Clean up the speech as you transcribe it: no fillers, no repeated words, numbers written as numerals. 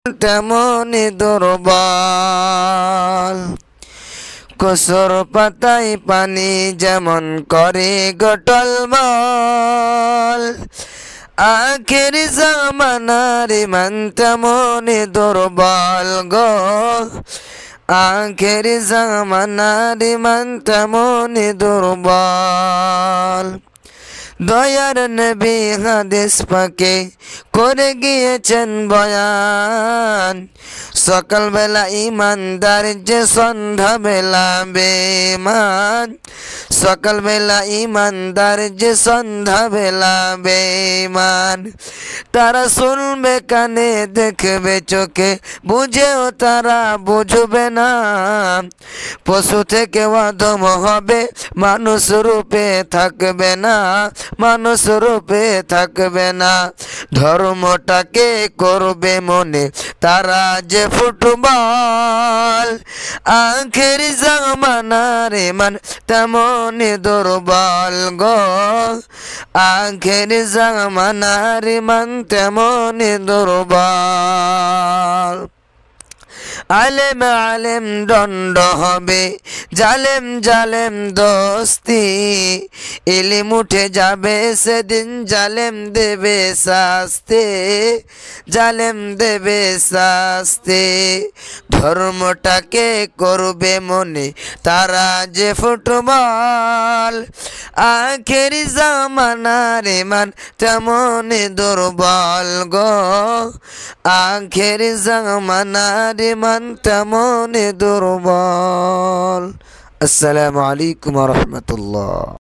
তেমনি দুর্বল। কসুর পাতায় পানি যেমন করে গোটলমল, আখের জামানার ইমান তেমনি দুর্বল গো। আখের জামানার ইমান তেমনি দুর্বল। দয়ার নবী হাদিস পাকে করে গিয়েছেন বয়ান, সকাল বেলা ইমানদার যে সন্ধ্যা বেলা বেঈমান। সকাল বেলা ইমানদার যে সন্ধ্যা বেলা বেঈমান। তারা শুনবে কানে দেখবে চোখে বুঝেও তারা বুঝবে না। পশু থেকে অধম হবে মানুষ রূপে থাকবে না, মানুষ রূপে থাকবে না। ধর্মটাকে করবে মনে তারা যে ফুটবল, আখের জামানার ইমান তেমনি দুর্বল গো। আখের জামানার ইমান তেমনি দুর্বল। আলেম আলেম দণ্ড হবে, জালেম জালেম দোস্তি। ইলম উঠে যাবে সেদিন জালেম দেবে শাস্তি, জালেম দেবে শাস্তি। ধর্মটাকে করবে মনে তারা যে ফুটবল, আখের জামানার ইমান তেমনি দুর্বল গো। আখের জামানার ইমান তেমনি দুর্বল। আসসালামু আলাইকুম ওয়া রাহমাতুল্লাহ।